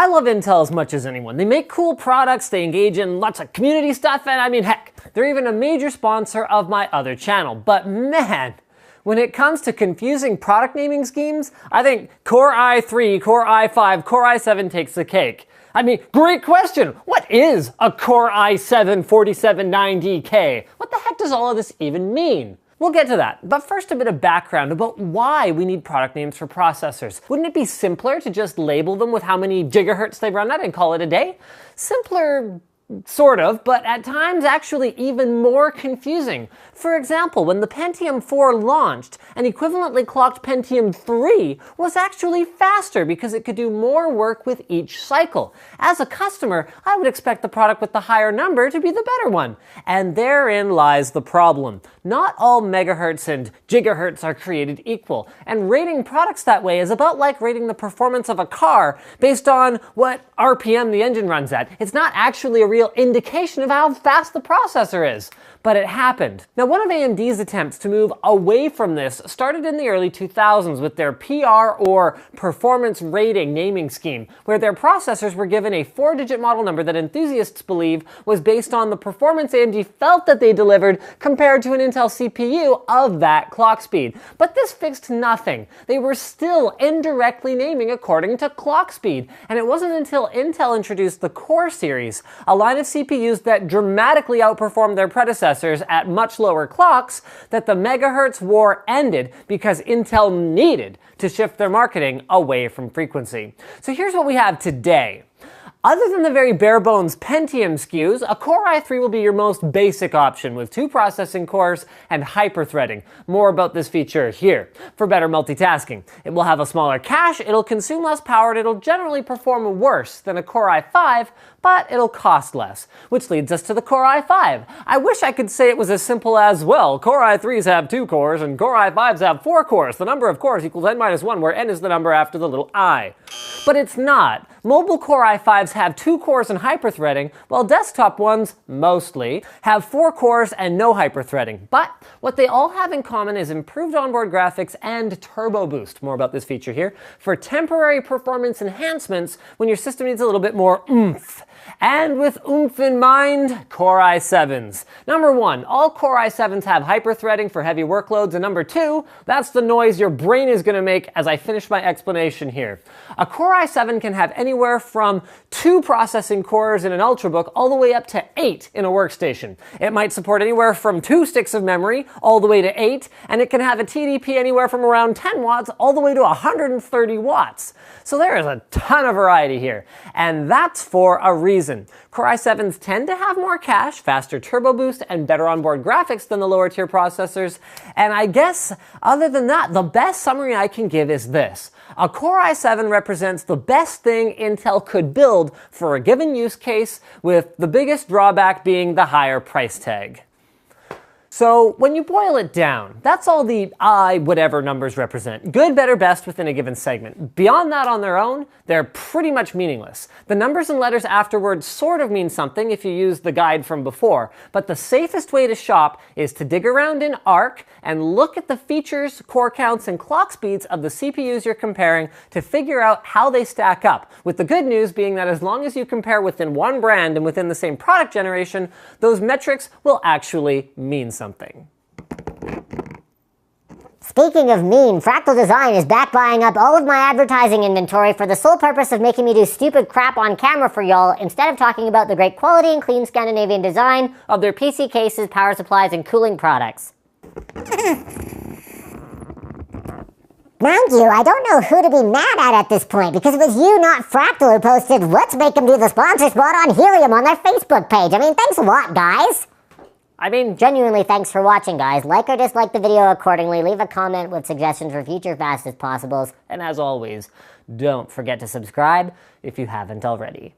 I love Intel as much as anyone. They make cool products, they engage in lots of community stuff, and I mean, heck, they're even a major sponsor of my other channel. But man, when it comes to confusing product naming schemes, I think Core i3, Core i5, Core i7 takes the cake. I mean, great question. What is a Core i7-4790K? What the heck does all of this even mean? We'll get to that, but first a bit of background about why we need product names for processors. Wouldn't it be simpler to just label them with how many gigahertz they run at and call it a day? Simpler, sort of, but at times actually even more confusing. For example, when the Pentium 4 launched, an equivalently clocked Pentium 3 was actually faster because it could do more work with each cycle. As a customer, I would expect the product with the higher number to be the better one. And therein lies the problem. Not all megahertz and gigahertz are created equal, and rating products that way is about like rating the performance of a car based on what RPM the engine runs at. It's not actually a real indication of how fast the processor is. But it happened. Now, one of AMD's attempts to move away from this started in the early 2000s with their PR, or performance rating naming scheme, where their processors were given a 4-digit model number that enthusiasts believe was based on the performance AMD felt that they delivered compared to an Intel CPU of that clock speed. But this fixed nothing. They were still indirectly naming according to clock speed, and it wasn't until Intel introduced the Core series, a line of CPUs that dramatically outperformed their predecessors at much lower clocks, that the megahertz war ended because Intel needed to shift their marketing away from frequency. So here's what we have today. Other than the very bare bones Pentium SKUs, a Core i3 will be your most basic option with 2 processing cores and hyper-threading. More about this feature here. For better multitasking, it will have a smaller cache, it'll consume less power, and it'll generally perform worse than a Core i5, but it'll cost less. Which leads us to the Core i5. I wish I could say it was as simple as, well, Core i3s have 2 cores and Core i5s have 4 cores. The number of cores equals n minus 1, where n is the number after the little I. But it's not. Mobile Core i5s have 2 cores and hyperthreading, while desktop ones, mostly, have 4 cores and no hyperthreading. But what they all have in common is improved onboard graphics and turbo boost, more about this feature here, for temporary performance enhancements when your system needs a little bit more oomph. And with oomph in mind, Core i7s. Number 1, all Core i7s have hyperthreading for heavy workloads, and number 2, that's the noise your brain is going to make as I finish my explanation here. A Core i7 can have anywhere from 2 processing cores in an Ultrabook all the way up to 8 in a workstation. It might support anywhere from 2 sticks of memory all the way to 8, and it can have a TDP anywhere from around 10 watts all the way to 130 watts. So there is a ton of variety here, and that's for a reason. Core i7s tend to have more cache, faster turbo boost, and better onboard graphics than the lower tier processors. And I guess, other than that, the best summary I can give is this. A Core i7 represents the best thing Intel could build for a given use case, with the biggest drawback being the higher price tag. So when you boil it down, that's all the whatever numbers represent. Good, better, best within a given segment. Beyond that on their own, they're pretty much meaningless. The numbers and letters afterwards sort of mean something if you use the guide from before, but the safest way to shop is to dig around in ARC and look at the features, core counts, and clock speeds of the CPUs you're comparing to figure out how they stack up. With the good news being that as long as you compare within one brand and within the same product generation, those metrics will actually mean something. Speaking of mean, Fractal Design is back buying up all of my advertising inventory for the sole purpose of making me do stupid crap on camera for y'all instead of talking about the great quality and clean Scandinavian design of their PC cases, power supplies, and cooling products. Mind you, I don't know who to be mad at this point, because it was you, not Fractal, who posted, "Let's make them do the sponsor spot on Helium" on their Facebook page. I mean, thanks a lot, guys. I mean, genuinely thanks for watching, guys. Like or dislike the video accordingly. Leave a comment with suggestions for future Fastest Possibles. And as always, don't forget to subscribe if you haven't already.